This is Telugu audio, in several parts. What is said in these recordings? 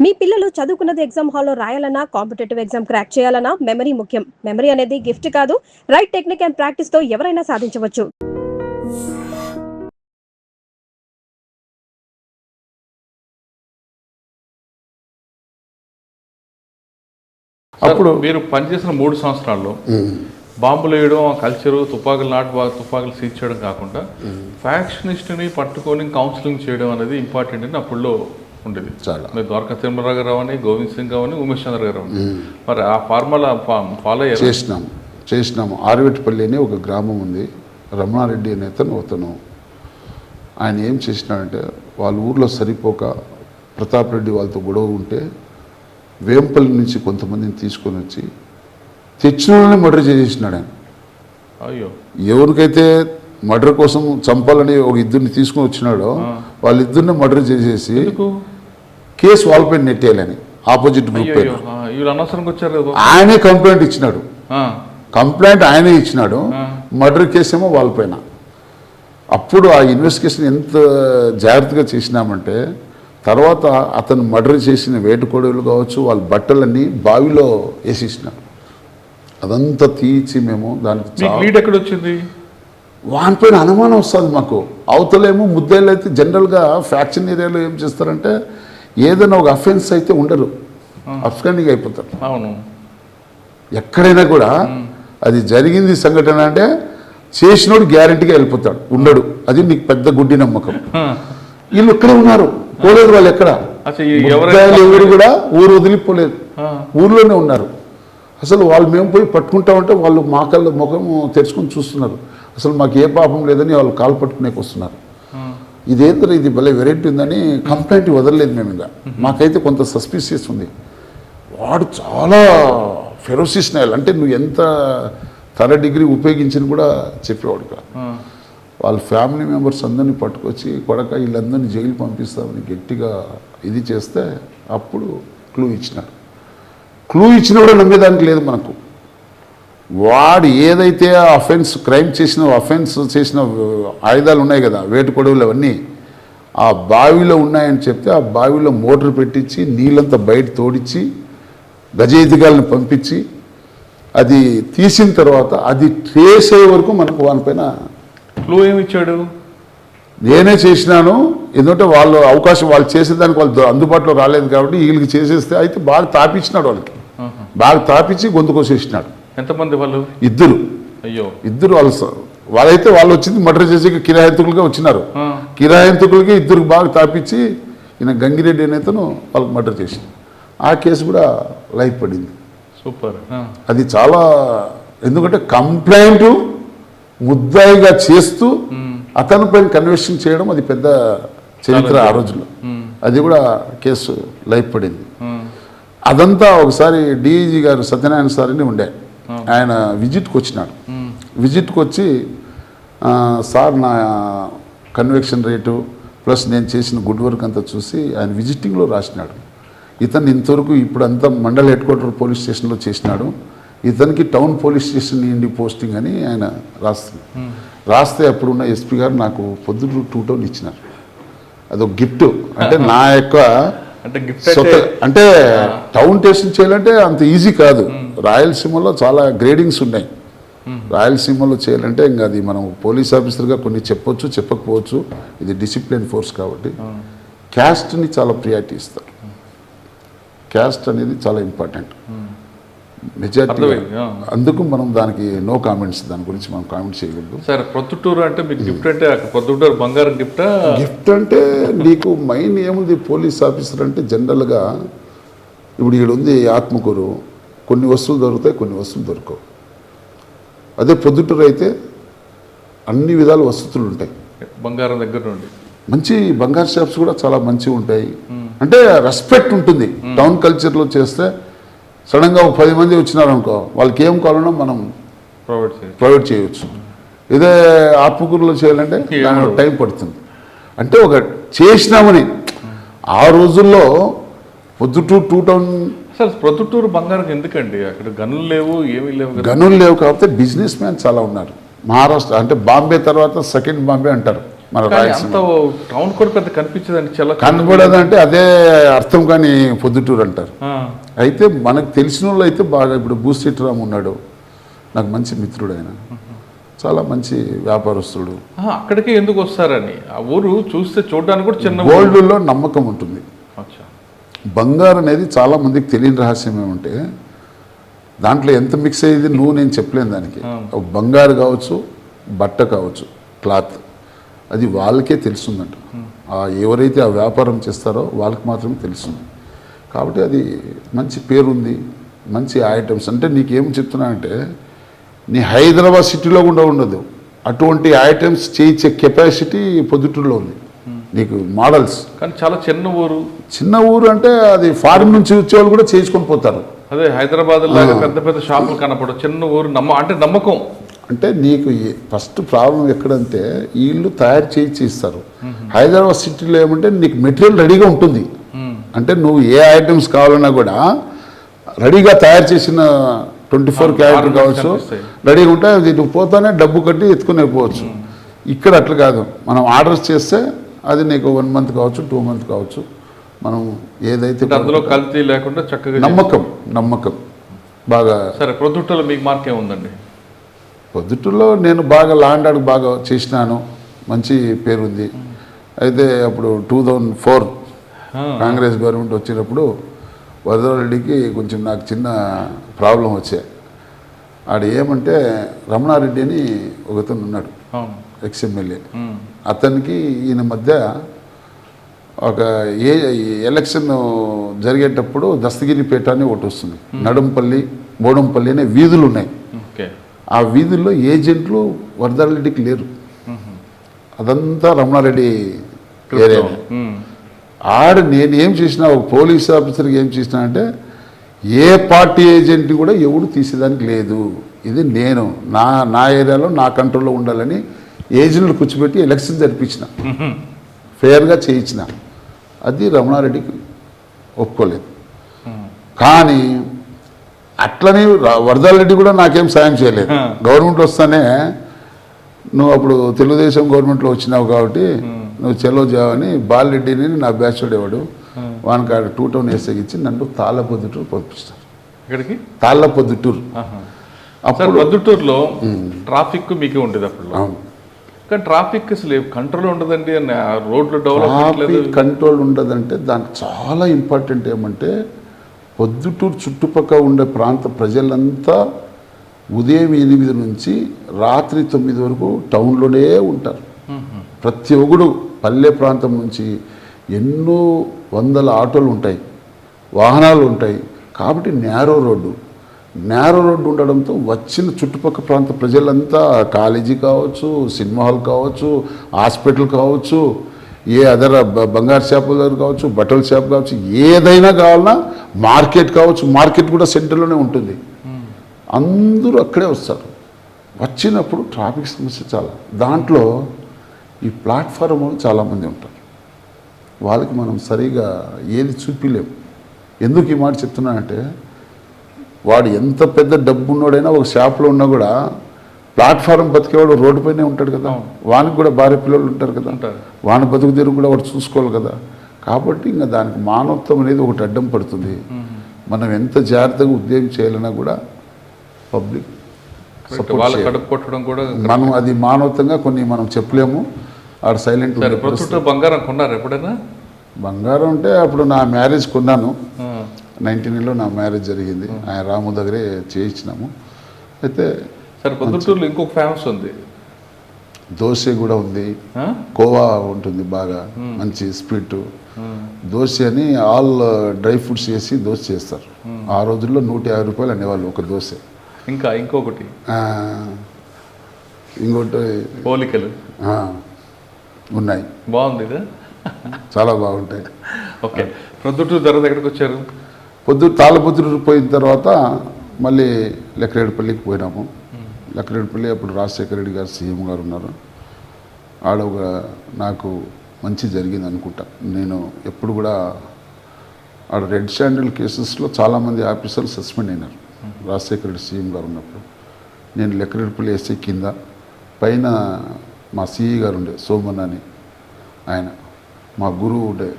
మీ పిల్లలు చదువుకున్నది ఎగ్జామ్ హాల్లో రాయాలన్నా కాంపిటేటివ్ ఎగ్జామ్ క్రాక్ చేయాలన్నా మెమరీ ముఖ్యం. మెమరీ అనేది గిఫ్ట్ కాదు, రైట్ టెక్నిక్ అండ్ ప్రాక్టీస్ తో ఎవరైనా సాధించవచ్చు. అప్పుడు మీరు పనిచేసిన 3 సంవత్సరాల్లో బాంబులు వేయడం, కల్చరు, తుపాకులు సీజ్ చేయడం కాకుండా ఫ్యాక్షనిస్ట్ని పట్టుకొని కౌన్సిలింగ్ చేయడం అనేది ఇంపార్టెంట్ అని అప్పుడులో ఉండేది. చాలా మీరు ద్వారకా తిరుమలరావు గారు అని, గోవింద్ సింగ్ గారు అని, ఉమేష్ చంద్ర గారు అని, మరి ఆ ఫార్ములా ఫాలో అయ్యారు? చేసినాము. ఆర్వేటిపల్లి అని ఒక గ్రామం ఉంది, రమణారెడ్డి అనే అతను ఆయన ఏం చేసినాడంటే, వాళ్ళ ఊర్లో సరిపోక ప్రతాప్ రెడ్డి వాళ్ళతో గొడవ ఉంటే వేంపల్లి నుంచి కొంతమందిని తీసుకొని వచ్చి తెచ్చినోళ్ళని మర్డర్ చేసేసినాడు ఆయన. అయ్యో, ఎవరికైతే మర్డర్ కోసం చంపాలని ఒక ఇద్దరిని తీసుకొని వచ్చినాడో వాళ్ళిద్దరిని మర్డర్ చేసేసి కేసు వాళ్ళపై నెట్టేయాలని ఆపోజిట్ గ్రూప్ ఆయనే కంప్లైంట్ ఇచ్చినాడు. ఆయనే ఇచ్చినాడు, మర్డర్ కేసు ఏమో వాళ్ళపైన. అప్పుడు ఆ ఇన్వెస్టిగేషన్ ఎంత జాగ్రత్తగా చేసినామంటే, తర్వాత అతను మర్డర్ చేసిన వేటుకోడలు కావచ్చు, వాళ్ళ బట్టలన్నీ బావిలో వేసేసినాడు. అదంతా తీర్చి మేము దానికి లీడ్ ఎక్కడ వచ్చింది, వానిపైన అనుమానం వస్తుంది మాకు. అవతలేమో ముద్దాయిలు అయితే జనరల్గా ఫ్యాక్షన్ ఏరియాలో ఏం చేస్తారంటే, ఏదైనా ఒక అఫెన్స్ అయితే ఉండరు, అఫ్ఘానిగా అయిపోతారు. అవును, ఎక్కడైనా కూడా అది జరిగింది సంఘటన అంటే చేసినోడు గ్యారంటీగా వెళ్ళిపోతాడు, ఉండడు. అది నీకు పెద్ద గుడ్డి నమ్మకం. వీళ్ళు ఇక్కడే ఉన్నారు, పోలేదు. వాళ్ళు ఎక్కడ ఎవరు కూడా ఊరు వదిలిపోలేదు, ఊర్లోనే ఉన్నారు. అసలు వాళ్ళు మేము పోయి పట్టుకుంటామంటే వాళ్ళు మా కళ్ళ ముఖం తెరుచుకొని చూస్తున్నారు. అసలు మాకు ఏ పాపం లేదని వాళ్ళు కాలు పట్టుకునేకి వస్తున్నారు. ఇదేంటో ఇది భలే వెరైటీ ఉందని కంప్లైంట్ వదలలేదు మేము. ఇంకా మాకైతే కొంత సస్పిషియస్ ఉంది. వాడు చాలా ఫెరోసిస్ నాయల్, అంటే నువ్వు ఎంత థర్డ్ డిగ్రీ ఉపయోగించని కూడా చెప్పేవాడు కాదు. వాళ్ళ ఫ్యామిలీ మెంబర్స్ అందరినీ పట్టుకొచ్చి కొడక వీళ్ళందరినీ జైలు పంపిస్తామని గట్టిగా ఇది చేస్తే అప్పుడు క్లూ ఇచ్చినాడు. క్లూ ఇచ్చినా కూడా నమ్మేదానికి లేదు మనకు. వాడు ఏదైతే క్రైమ్ చేసిన ఆయుధాలు ఉన్నాయి కదా, వేటుకొడవలు అవన్నీ ఆ బావిలో ఉన్నాయని చెప్తే, ఆ బావిలో మోటార్ పెట్టించి నీళ్ళంతా బయట తోడించి గజయిదిగాలను పంపించి అది తీసిన తర్వాత అది ట్రేస్ అయ్యే వరకు మనకు వానిపైన క్లూ ఏమి ఇచ్చాడు. నేనే చేసినాను, ఎందుకంటే వాళ్ళు అవకాశం వాళ్ళు చేసేదానికి వాళ్ళు అందుబాటులో రాలేదు కాబట్టి వీళ్ళకి చేసేస్తే అయితే బాగా తాపించినాడు. వాళ్ళకి బాగా తాపించి గొంతు కోసేసినాడు. ఎంతమంది వాళ్ళు? ఇద్దరు. అయ్యో, ఇద్దరు. వాళ్ళైతే వాళ్ళు వచ్చింది మర్డర్ చేసి కిరాయంతకులుగా వచ్చినారు. కిరాయంతకులకి ఇద్దరికి బాగా తాపించి ఈయన గంగిరెడ్డి అనేతను వాళ్ళకి మర్డర్ చేసింది. ఆ కేసు కూడా లైఫ్ పడింది. సూపర్. అది చాలా, ఎందుకంటే కంప్లైంట్ ముద్దాయిగా చేస్తూ అతని పైన కన్విక్షన్ చేయడం అది పెద్ద చరిత్ర ఆ రోజుల్లో. అది కూడా కేసు లైఫ్ పడింది. అదంతా ఒకసారి డిఐజీ గారు సత్యనారాయణ సార్ అని ఉండే, ఆయన విజిట్కి వచ్చినాడు. విజిట్కి వచ్చి సార్ నా కన్విక్షన్ రేటు ప్లస్ నేను చేసిన గుడ్ వర్క్ అంతా చూసి ఆయన విజిటింగ్లో రాసినాడు. ఇతను ఇంతవరకు ఇప్పుడంతా మండల్ హెడ్ క్వార్టర్ పోలీస్ స్టేషన్లో చేసినాడు, ఇతనికి టౌన్ పోలీస్ స్టేషన్ నుండి పోస్టింగ్ అని ఆయన రాస్తే అప్పుడున్న ఎస్పీ గారు నాకు పొద్దుటూరు 2 టౌన్ ఇచ్చినారు. అదొక గిఫ్ట్. అంటే నా యొక్క అంటే టౌన్ స్టేషన్ చేయాలంటే అంత ఈజీ కాదు. రాయలసీమలో చాలా గ్రేడింగ్స్ ఉన్నాయి. రాయలసీమలో చేయాలంటే ఇంకా అది మనం పోలీస్ ఆఫీసర్గా కొన్ని చెప్పొచ్చు, చెప్పకపోవచ్చు. ఇది డిసిప్లిన్ ఫోర్స్ కాబట్టి క్యాస్ట్ని చాలా ప్రియారిటీ ఇస్తారు. క్యాస్ట్ అనేది చాలా ఇంపార్టెంట్, మెజారిటీ. అందుకు మనం దానికి నో కామెంట్స్, దాని గురించి మనం కామెంట్ చేయకూడదు. సార్, ప్రొద్దుటూరు అంటే మీకు గిఫ్ట్ అంటే ప్రొద్దుటూరు బంగారం గిఫ్ట్? గిఫ్ట్ అంటే నీకు మైన్ ఏముంది, పోలీస్ ఆఫీసర్ అంటే జనరల్గా ఇప్పుడు ఇక్కడ ఉంది ఆత్మకూరు, కొన్ని వస్తువులు దొరుకుతాయి, కొన్ని వస్తువులు దొరకవు. అదే ప్రొద్దుటూరు అయితే అన్ని విధాల వసతులు ఉంటాయి. బంగారం దగ్గర నుండి మంచి బంగారు షాప్స్ కూడా చాలా మంచిగా ఉంటాయి. అంటే రెస్పెక్ట్ ఉంటుంది. టౌన్ కల్చర్లో చేస్తే సడన్గా 10 మంది వచ్చినారనుకో, వాళ్ళకి ఏం కావాలన్నా మనం ప్రొవైడ్ చేయవచ్చు. ఇదే ఆత్మకూరులో చేయాలంటే టైం పడుతుంది. అంటే ఒక చేసినామని ఆ రోజుల్లో పొద్దుటూరు 2 టౌన్. అసలు ప్రొద్దుటూరు బంగారం ఎందుకండి? అక్కడ గనులు లేవు, ఏమీ లేవు. గనులు లేవు కాబట్టి బిజినెస్ మ్యాన్ చాలా ఉన్నారు. మహారాష్ట్ర అంటే బాంబే తర్వాత సెకండ్ బాంబే అంటారు. మన అంత రాయలసీమ టౌన్ కూడా పెద్ద కనిపించదండి, చాలా కనబడదంటే అదే అర్థం కానీ పొద్దుటూరు అంటారు. అయితే మనకు తెలిసిన వాళ్ళు అయితే బాగా, ఇప్పుడు భూసీటరామ్ ఉన్నాడు, నాకు మంచి మిత్రుడు, ఆయన చాలా మంచి వ్యాపారస్తుడు. అక్కడికి ఎందుకు వస్తారని, ఆ ఊరు చూస్తే చూడడానికి కూడా చిన్న గోల్డ్లో నమ్మకం ఉంటుంది. బంగారు అనేది చాలా మందికి తెలియని రహస్యం ఏమంటే దాంట్లో ఎంత మిక్స్ అయ్యేది నేను చెప్పలేను దానికి. బంగారు కావచ్చు, బట్ట కావచ్చు, క్లాత్, అది వాళ్ళకే తెలుస్తుందంట. ఎవరైతే ఆ వ్యాపారం చేస్తారో వాళ్ళకి మాత్రమే తెలుస్తుంది. కాబట్టి అది మంచి పేరుంది, మంచి ఐటమ్స్. అంటే నీకేం చెప్తున్నా అంటే నీ హైదరాబాద్ సిటీలో కూడా ఉండదు అటువంటి ఐటమ్స్ చేయించే కెపాసిటీ పొద్దుటూరులో ఉంది. నీకు మోడల్స్ కానీ చాలా చిన్న ఊరు అంటే అది ఫారిన్ నుంచి వచ్చేవాళ్ళు కూడా చేయించుకొని పోతారు. అదే హైదరాబాద్ లాగా పెద్ద పెద్ద షాపులు కనపడవు, చిన్న ఊరు అంటే నమ్మకం. అంటే నీకు ఫస్ట్ ప్రాబ్లం ఎక్కడంటే వీళ్ళు తయారు చేయించి ఇస్తారు. హైదరాబాద్ సిటీలో ఏమంటే నీకు మెటీరియల్ రెడీగా ఉంటుంది. అంటే నువ్వు ఏ ఐటమ్స్ కావాలన్నా కూడా రెడీగా తయారు చేసిన 24 క్యారెట్ కావచ్చు, రెడీగా ఉంటే అది నువ్వు పోతానే డబ్బు కట్టి ఎత్తుకుని పోవచ్చు. ఇక్కడ అట్లా కాదు, మనం ఆర్డర్స్ చేస్తే అది నీకు 1 మంత్ కావచ్చు, 2 మంత్ కావచ్చు, మనం ఏదైతే అందులో కల్తీ లేకుండా చక్కగా నమ్మకం బాగా. సరే, ప్రొద్దుటూరులో మీకు మార్క్ ఏముందండి? పొద్దుటూరులో నేను బాగా లాండ్ ఆర్డర్ బాగా చేసినాను, మంచి పేరుంది. అయితే అప్పుడు 2004 కాంగ్రెస్ గవర్నమెంట్ వచ్చినప్పుడు వరదరెడ్డికి కొంచెం నాకు చిన్న ప్రాబ్లం వచ్చాయి. ఆడ ఏమంటే రమణారెడ్డి అని ఒకతను ఉన్నాడు, ఎక్స్ఎమ్మెల్యే. అతనికి ఈయన మధ్య ఒక ఎలక్షన్ జరిగేటప్పుడు దస్తగిరిపేట అని ఒకటి వస్తుంది, నడుంపల్లి, బోడంపల్లి అనే వీధులు ఉన్నాయి. ఆ వీధుల్లో ఏజెంట్లు వరదరెడ్డికి లేరు, అదంతా రమణారెడ్డి ఏరియా. నేను ఏం చేసినా, ఒక పోలీస్ ఆఫీసర్కి ఏం చేసినా అంటే ఏ పార్టీ ఏజెంట్ని కూడా ఎవడు తీసేదానికి లేదు, ఇది నేను నా ఏరియాలో నా కంట్రోల్లో ఉండాలని ఏజెంట్లు కూర్చోబెట్టి ఎలక్షన్ జరిపించిన, ఫేర్గా చేయించిన. అది రమణారెడ్డికి ఒప్పుకోలేదు. కానీ అట్లనే వరదారెడ్డి కూడా నాకేం సాయం చేయలేదు. గవర్నమెంట్ వస్తానే నువ్వు అప్పుడు తెలుగుదేశం గవర్నమెంట్లో వచ్చినావు కాబట్టి నువ్వు చెలో చేయవని బాలరెడ్డిని నా బ్యాచ్ వాడేవాడు, వానికి 2 టౌన్ వేసేగించి నన్ను తాళ్ళపొద్దుటూరు పంపిస్తారు. ఇక్కడికి తాళ్ళపొద్దుటూరు. అప్పుడు పొద్దుటూరులో ట్రాఫిక్ మీకే ఉండేది అప్పుడు. కానీ ట్రాఫిక్ అసలు కంట్రోల్ ఉండదండి, రోడ్లు డెవలప్ కంట్రోల్ ఉండదంటే దానికి చాలా ఇంపార్టెంట్ ఏమంటే పొద్దుటూరు చుట్టుపక్కల ఉండే ప్రాంత ప్రజలంతా ఉదయం 8 నుంచి రాత్రి 9 వరకు టౌన్లోనే ఉంటారు. ప్రతి ఒక్కడు పల్లె ప్రాంతం నుంచి ఎన్నో వందల ఆటోలు ఉంటాయి, వాహనాలు ఉంటాయి. కాబట్టి నేరో రోడ్డు ఉండడంతో వచ్చిన చుట్టుపక్కల ప్రాంత ప్రజలంతా కాలేజీ కావచ్చు, సినిమా హాల్ కావచ్చు, హాస్పిటల్ కావచ్చు, ఏ అదర్ బంగారు షాపుల దగ్గర కావచ్చు, బట్టల షాప్ కావచ్చు, ఏదైనా కావాలన్నా మార్కెట్ కావచ్చు, మార్కెట్ కూడా సెంటర్లోనే ఉంటుంది. అందరూ అక్కడే వస్తారు. వచ్చినప్పుడు ట్రాఫిక్ సమస్య చాలా. దాంట్లో ఈ ప్లాట్ఫారం వాళ్ళు చాలామంది ఉంటారు, వాళ్ళకి మనం సరిగా ఏది చూపిలేము. ఎందుకు ఈ మాట చెప్తున్నానంటే వాడు ఎంత పెద్ద డబ్బు ఉన్నోడైనా ఒక షాప్లో ఉన్నా కూడా ప్లాట్ఫారం బతికేవాడు రోడ్డుపైనే ఉంటాడు కదా, వానికి కూడా భార్య పిల్లలు ఉంటారు కదా, వాని బతుకు తెరుగు కూడా వాడు చూసుకోవాలి కదా. కాబట్టి ఇంకా దానికి మానవత్వం అనేది ఒకటి అడ్డం పడుతుంది. మనం ఎంత జాగ్రత్తగా ఉద్యోగం చేయాలన్నా కూడా పబ్లిక్ సపోర్ట్ కూడా మనం అది మానవత్వంగా కొన్ని మనం చెప్పలేము. ఆడ సైలెంట్. బంగారం కొన్నారు ఎప్పుడైనా? బంగారం అంటే అప్పుడు నా మ్యారేజ్ కొన్నాను, 19లో నా మ్యారేజ్ జరిగింది, ఆయన రాము దగ్గరే చేయించినాము. అయితే సరే, పొద్దుటూరులో ఇంకొక ఫేమస్ ఉంది, దోశ కూడా ఉంది, కోవా ఉంటుంది బాగా మంచి స్వీట్ దోశ అని. ఆల్ డ్రై ఫ్రూట్స్ వేసి దోశ చేస్తారు. ఆ రోజుల్లో 150 రూపాయలు అనేవాళ్ళు ఒక దోశ. ఇంకోటి పోలికలు ఉన్నాయి, బాగుంది, చాలా బాగుంటాయి. ఓకే, ప్రొద్దుటూరు తర్వాత ఎక్కడికి వచ్చారు? తాళ్ళపొద్దుటూరు పోయిన తర్వాత మళ్ళీ లెక్కరేడుపల్లికి పోయినాము. లెక్కరేడుపల్లి అప్పుడు రాజశేఖర రెడ్డి గారు సీఎం గారు ఉన్నారు. ఆడ నాకు మంచి జరిగింది అనుకుంటా. నేను ఎప్పుడు కూడా ఆడ రెడ్ శాండిల్ కేసెస్లో చాలామంది ఆఫీసర్లు సస్పెండ్ అయినారు రాజశేఖర రెడ్డి సీఎం గారు ఉన్నప్పుడు. నేను లెక్కరేడుపల్లి ఎస్ఐ కింద, పైన మా సిఈ గారు ఉండే సోమన్ అని, ఆయన మా గురువు ఉండే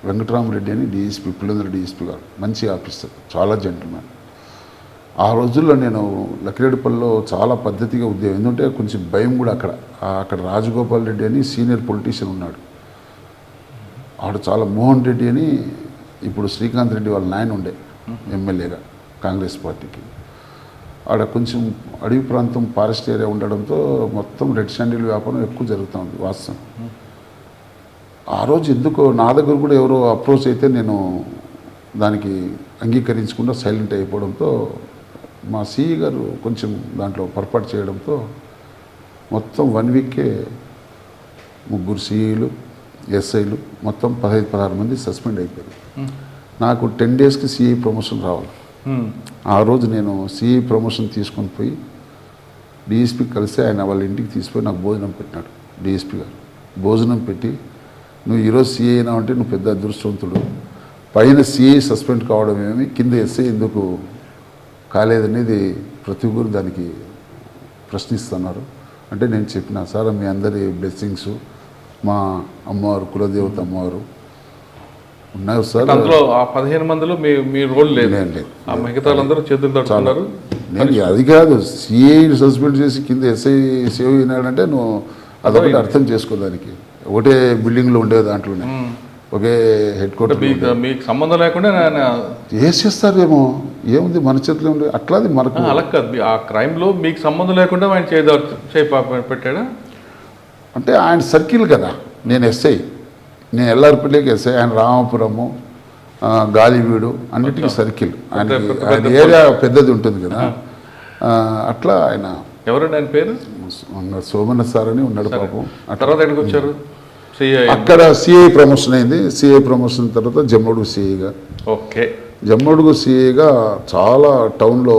వెంకటరామరెడ్డి అని డిఎస్పీ పులిందర డిఎస్పీ గారు, మంచి ఆఫీసర్, చాలా జెంటిల్మెన్. ఆ రోజుల్లో నేను లక్కిరెడ్డిపల్లిలో చాలా పద్ధతిగా ఉద్యోగం, ఎందుకంటే కొంచెం భయం కూడా అక్కడ రాజగోపాల్ రెడ్డి అని సీనియర్ పొలిటీషియన్ ఉన్నాడు. ఆడు చాలా మోహన్ రెడ్డి అని ఇప్పుడు శ్రీకాంత్ రెడ్డి వాళ్ళ నాయన ఉండే ఎమ్మెల్యేగా కాంగ్రెస్ పార్టీకి. ఆడ కొంచెం అడవి ప్రాంతం ఫారెస్ట్ ఏరియా ఉండడంతో మొత్తం రెడ్ శాండిల్ వ్యాపారం ఎక్కువ జరుగుతూ ఉంది వాస్తవం. ఆ రోజు ఎందుకో నా దగ్గర కూడా ఎవరో అప్రోచ్ అయితే నేను దానికి అంగీకరించకుండా సైలెంట్ అయిపోవడంతో మా సిఈ గారు కొంచెం దాంట్లో పొరపాటు చేయడంతో మొత్తం 1 వీక్కే 3 సిఈలు ఎస్ఐలు మొత్తం 15-16 మంది సస్పెండ్ అయిపోయారు. నాకు 10 డేస్కి సిఐ ప్రమోషన్ రావాలి. ఆ రోజు నేను సిఐ ప్రమోషన్ తీసుకొని పోయి డిఎస్పీ కలిసి ఆయన వాళ్ళ ఇంటికి తీసుకుపోయి నాకు భోజనం పెట్టినాడు డిఎస్పీ గారు. భోజనం పెట్టి, నువ్వు ఈరోజు సిఐ అయినా అంటే నువ్వు పెద్ద అదృష్టవంతుడు, పైన సిఐ సస్పెండ్ కావడం ఏమి, కింద ఎస్ఐ ఎందుకు కాలేదనేది ప్రతి ఒక్కరు దానికి ప్రశ్నిస్తున్నారు. అంటే నేను చెప్పిన, సార్ మీ అందరి బ్లెస్సింగ్స్, మా అమ్మవారు కులదేవత అమ్మవారు ఉన్నారు సార్. అందులో ఆ 15 మందిలో మీ రోల్ లేదు, ఆ మిగతా వాళ్ళందరూ చేతులు తడుతున్నారు. నేను అది కాదు, సిఐ సస్పెండ్ చేసి కింద ఎస్ఐ సేవ్ అయినాడంటే నువ్వు అదొకటి అర్థం చేసుకోదానికి. ఒకటే బిల్డింగ్లో ఉండే దాంట్లోనే ఒకే హెడ్ క్వార్టర్ మీకు సంబంధం లేకుండా వేసేస్తారేమో, ఏముంది మన చేతిలో ఉండే అట్లాది మనకు. అలా కాదు, ఆ క్రైమ్లో మీకు సంబంధం లేకుండా ఆయన చేయి పెట్టాడా? అంటే ఆయన సర్కిల్ కదా, నేను ఎస్ఐ, నేను ఎల్ఆర్పల్లికి ఎస్ఐ, ఆయన రామాపురము గాలివీడు అన్నిటికీ సర్కిల్. ఆయన ఏరియా పెద్దది ఉంటుంది కదా. అట్లా ఆయన ఎవరండి ఆయన పేరు? సోమన్న సార్ అని ఉన్నాడు పాపం. తర్వాత ఎక్కడికి వచ్చారు? అక్కడ సిఐ ప్రమోషన్ అయింది. సిఐ ప్రమోషన్ తర్వాత జమ్మడుగు సిఐగా. ఓకే, జమ్మడుగు సిఐగా చాలా టౌన్లో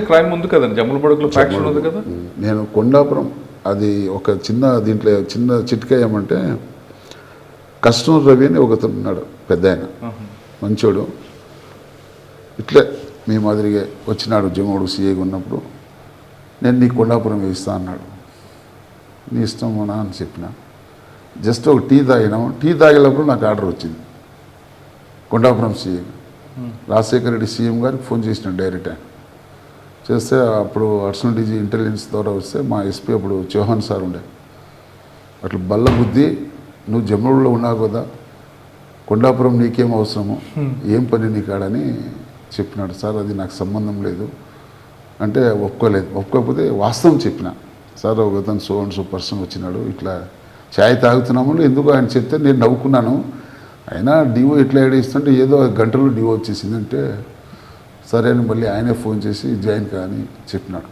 క్రైమ్ ఉంది కదండి జమ్మలమడుగులో, ఫ్యాక్షన్ ఉంది కదా. నేను కొండాపురం, అది ఒక చిన్న దీంట్లో చిన్న చిట్కా ఏమంటే, కస్టమర్ రవి అని ఒకతను ఉన్నాడు, పెద్ద ఆయన, మంచోడు. ఇట్లే మీ మాదిరిగా వచ్చినాడు జమ్మడుగు సిఐగా ఉన్నప్పుడు. నేను నీ కొండాపురం వేయిస్తా అన్నాడు. నీ ఇష్టం అన్నా అని చెప్పిన. జస్ట్ ఒక టీ తాగినాము. టీ తాగేటప్పుడు నాకు ఆర్డర్ వచ్చింది కొండాపురం సీఎం రాజశేఖర రెడ్డి సీఎం గారికి ఫోన్ చేసినాడు డైరెక్ట్. ఆయన చేస్తే అప్పుడు అడిషనల్ డీజీ ఇంటెలిజెన్స్ ద్వారా వస్తే మా ఎస్పీ అప్పుడు చౌహాన్ సార్ ఉండే. అట్లా బల్ల బుద్ధి, నువ్వు జమ్మూరులో ఉన్నావు కదా, కొండాపురం నీకేం అవసరము, ఏం పని నీకాడని చెప్పినాడు. సార్ అది నాకు సంబంధం లేదు అంటే ఒప్పుకోలేదు. ఒప్పుకోకపోతే వాస్తవం చెప్పిన, సార్ ఒకతను సో పర్సన్ వచ్చినాడు, ఇట్లా ఛాయ్ తాగుతున్నాము ఎందుకు ఆయన చెప్తే నేను నవ్వుకున్నాను. అయినా డివో ఎట్లా ఏడిస్తుంటే ఏదో గంటలో డివో వచ్చేసిందంటే సరే అని మళ్ళీ ఆయనే ఫోన్ చేసి జాయిన్ కానీ చెప్పినాడు.